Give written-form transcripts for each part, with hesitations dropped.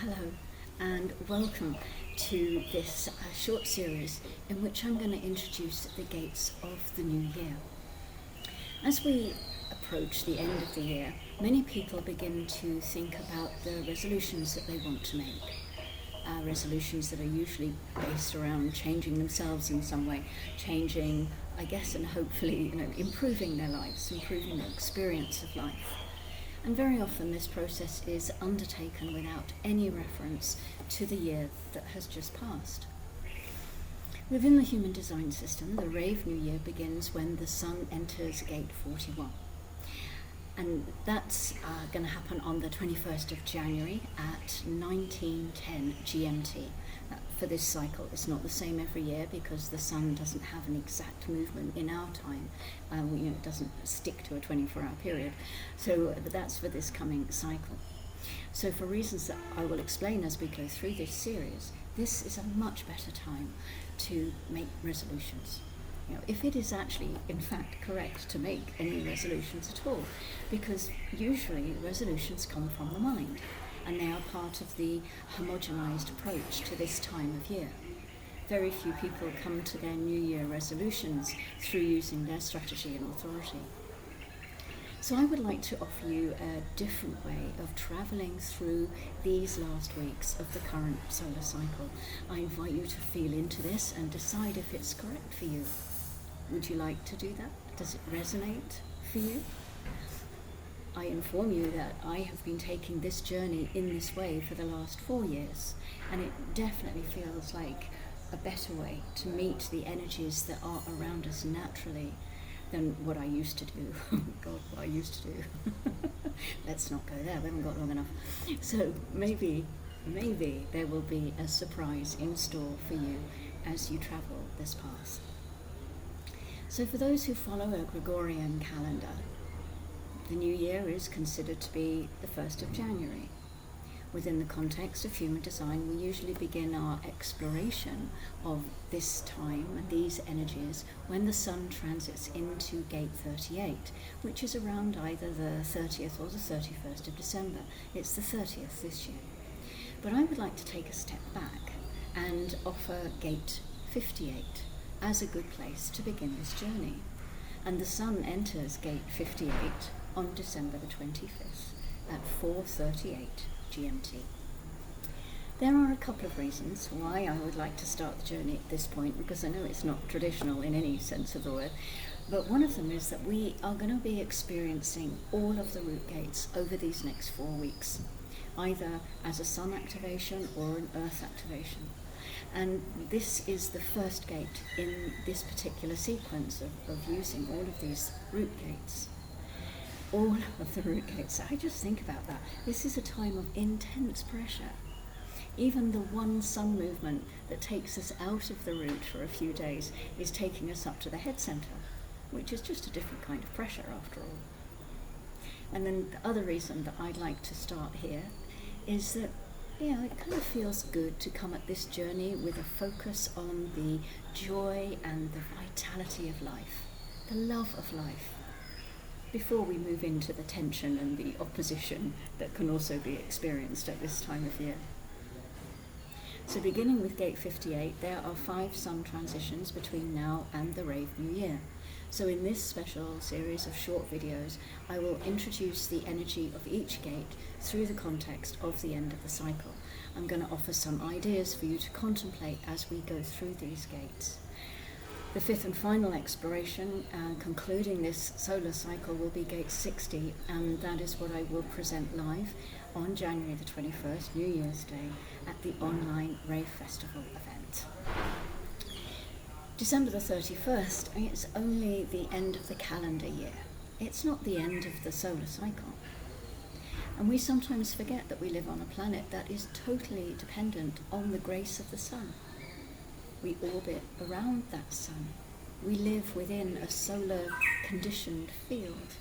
Hello and welcome to this short series in which I'm going to introduce the gates of the new year. As we approach the end of the year, many people begin to think about the resolutions that they want to make. Resolutions that are usually based around changing themselves in some way, changing, I guess, and hopefully, improving their lives, improving their experience of life. And very often this process is undertaken without any reference to the year that has just passed. Within the human design system, the Rave New Year begins when the sun enters gate 41. And that's going to happen on the 21st of January at 1910 GMT. For this cycle, it's not the same every year because the sun doesn't have an exact movement in our time. It doesn't stick to a 24-hour period. So that's for this coming cycle. So for reasons that I will explain as we go through this series, this is a much better time to make resolutions. If it is actually, in fact, correct to make any resolutions at all, because usually resolutions come from the mind, and they are part of the homogenized approach to this time of year. Very few people come to their New Year resolutions through using their strategy and authority. So I would like to offer you a different way of traveling through these last weeks of the current solar cycle. I invite you to feel into this and decide if it's correct for you. Would you like to do that? Does it resonate for you? I inform you that I have been taking this journey in this way for the last 4 years, and it definitely feels like a better way to meet the energies that are around us naturally than what I used to do. God, what I used to do. Let's not go there, we haven't got long enough. So maybe there will be a surprise in store for you as you travel this path. So for those who follow a Gregorian calendar, the new year is considered to be the 1st of January. Within the context of human design, we usually begin our exploration of this time and these energies when the sun transits into gate 38, which is around either the 30th or the 31st of December. It's the 30th this year. But I would like to take a step back and offer gate 58 as a good place to begin this journey. And the sun enters gate 58 on December the 25th at 4:38 GMT. There are a couple of reasons why I would like to start the journey at this point, because I know it's not traditional in any sense of the word, but one of them is that we are going to be experiencing all of the root gates over these next 4 weeks, either as a sun activation or an earth activation. And this is the first gate in this particular sequence of using all of these root gates. All of the root gates. I just think about that. This is a time of intense pressure. Even the one sun movement that takes us out of the root for a few days is taking us up to the head center, which is just a different kind of pressure after all. And then the other reason that I'd like to start here is that it kind of feels good to come at this journey with a focus on the joy and the vitality of life, the love of life, before we move into the tension and the opposition that can also be experienced at this time of year. So beginning with gate 58, there are 5 sun transitions between now and the Rave New Year. So in this special series of short videos, I will introduce the energy of each gate through the context of the end of the cycle. I'm going to offer some ideas for you to contemplate as we go through these gates. The 5th and final exploration, concluding this solar cycle, will be gate 60, and that is what I will present live on January the 21st, New Year's Day, at the online Rave Festival event. December the 31st, it's only the end of the calendar year. It's not the end of the solar cycle. And we sometimes forget that we live on a planet that is totally dependent on the grace of the sun. We orbit around that sun. We live within a solar conditioned field.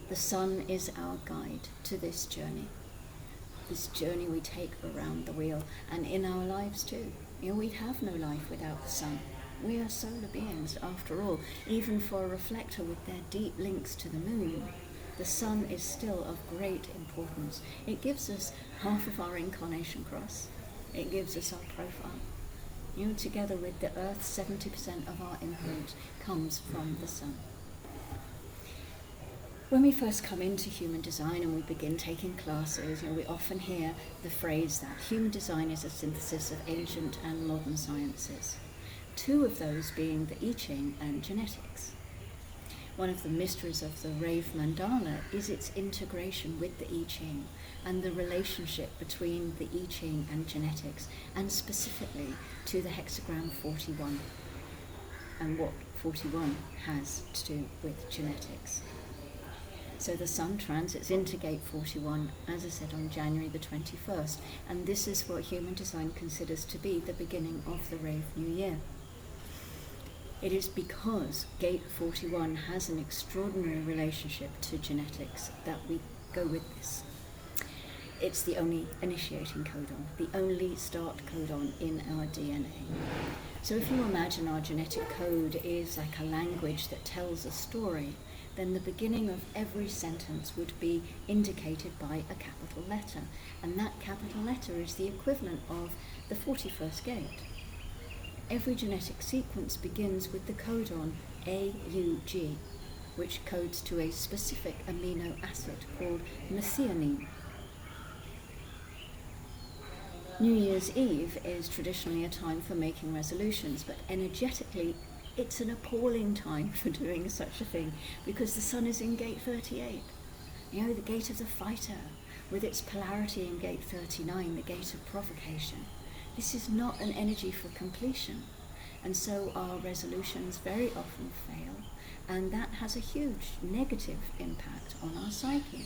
The sun is our guide to this journey we take around the wheel, and in our lives too. We have no life without the sun. We are solar beings after all. Even for a reflector with their deep links to the moon, the sun is still of great importance. It gives us half of our incarnation cross. It gives us our profile. Together with the earth, 70% of our imprint comes from the sun. When we first come into human design and we begin taking classes, we often hear the phrase that human design is a synthesis of ancient and modern sciences. Two of those being the I Ching and genetics. One of the mysteries of the Rave mandala is its integration with the I Ching and the relationship between the I Ching and genetics, and specifically to the hexagram 41 and what 41 has to do with genetics. So the sun transits into gate 41, as I said, on January the 21st, and this is what human design considers to be the beginning of the Rave New Year. It is because gate 41 has an extraordinary relationship to genetics that we go with this. It's the only initiating codon, the only start codon in our DNA. So if you imagine our genetic code is like a language that tells a story, then the beginning of every sentence would be indicated by a capital letter, and that capital letter is the equivalent of the 41st gate. Every genetic sequence begins with the codon AUG, which codes to a specific amino acid called methionine. New Year's Eve is traditionally a time for making resolutions, but energetically it's an appalling time for doing such a thing, because the sun is in gate 38, the gate of the fighter, with its polarity in gate 39, the gate of provocation. This is not an energy for completion, and so our resolutions very often fail, and that has a huge negative impact on our psyche.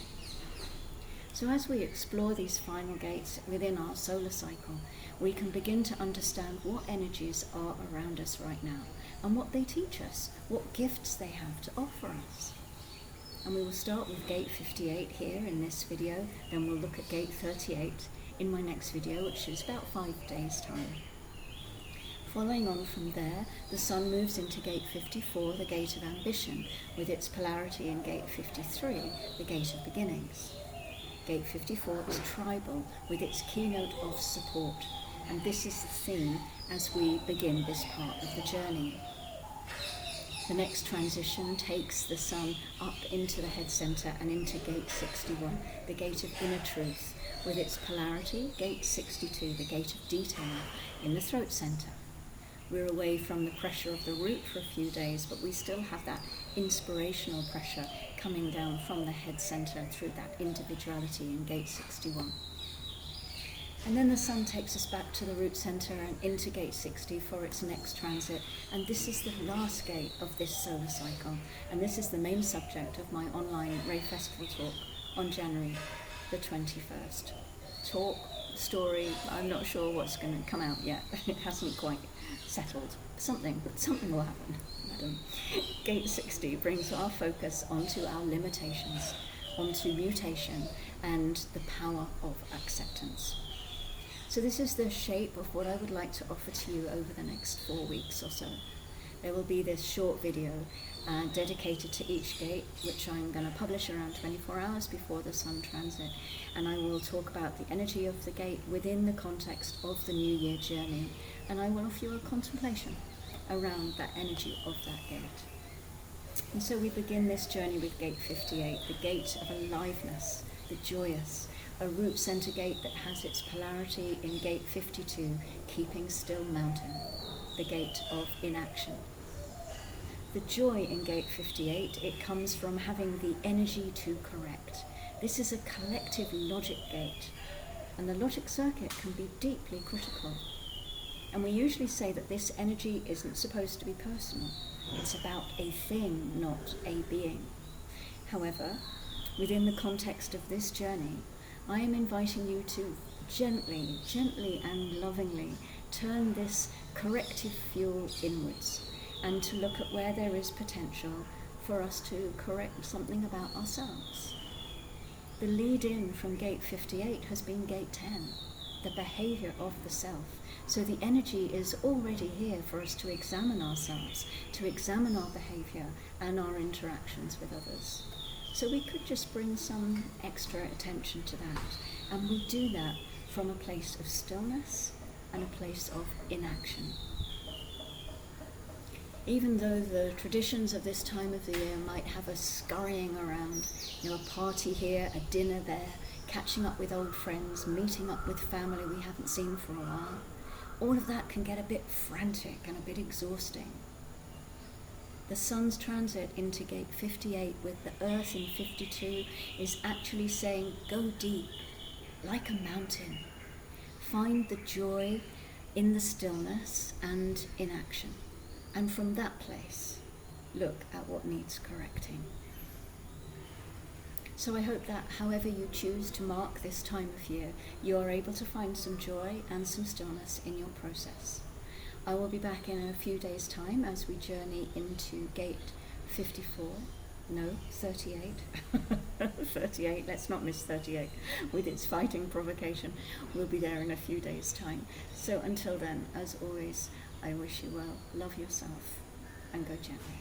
So as we explore these final gates within our solar cycle, we can begin to understand what energies are around us right now, and what they teach us, what gifts they have to offer us. And we will start with gate 58 here in this video, then we'll look at gate 38 in my next video, which is about 5 days' time. Following on from there, the sun moves into gate 54, the gate of ambition, with its polarity in gate 53, the gate of beginnings. Gate 54 is tribal, with its keynote of support, and this is the theme as we begin this part of the journey. The next transition takes the sun up into the head center and into gate 61, the gate of inner truth, with its polarity, gate 62, the gate of detail, in the throat center. We're away from the pressure of the root for a few days, but we still have that inspirational pressure coming down from the head center through that individuality in gate 61. And then the sun takes us back to the root center and into gate 60 for its next transit. And this is the last gate of this solar cycle. And this is the main subject of my online Rave Festival talk on January the 21st. Talk, story, I'm not sure what's going to come out yet. It hasn't quite settled. Something will happen, madam. Gate 60 brings our focus onto our limitations, onto mutation and the power of acceptance. So this is the shape of what I would like to offer to you over the next 4 weeks or so. There will be this short video dedicated to each gate, which I'm going to publish around 24 hours before the sun transit, and I will talk about the energy of the gate within the context of the New Year journey, and I will offer you a contemplation around that energy of that gate. And so we begin this journey with gate 58, the gate of aliveness, the joyous, a root center gate that has its polarity in gate 52, keeping still mountain, the gate of inaction. The joy in gate 58, it comes from having the energy to correct. This is a collective logic gate, and the logic circuit can be deeply critical. And we usually say that this energy isn't supposed to be personal. It's about a thing, not a being. However, within the context of this journey, I am inviting you to gently and lovingly turn this corrective fuel inwards, and to look at where there is potential for us to correct something about ourselves. The lead-in from gate 58 has been gate 10, the behavior of the self. So the energy is already here for us to examine ourselves, to examine our behavior and our interactions with others. So we could just bring some extra attention to that. And we do that from a place of stillness and a place of inaction. Even though the traditions of this time of the year might have us scurrying around, a party here, a dinner there, catching up with old friends, meeting up with family we haven't seen for a while, all of that can get a bit frantic and a bit exhausting. The sun's transit into gate 58 with the earth in 52 is actually saying, go deep, like a mountain. Find the joy in the stillness and in action. And from that place, look at what needs correcting. So I hope that however you choose to mark this time of year, you are able to find some joy and some stillness in your process. I will be back in a few days' time as we journey into gate 54. No, 38. 38, let's not miss 38 with its fighting provocation. We'll be there in a few days' time. So until then, as always, I wish you well, love yourself, and go gently.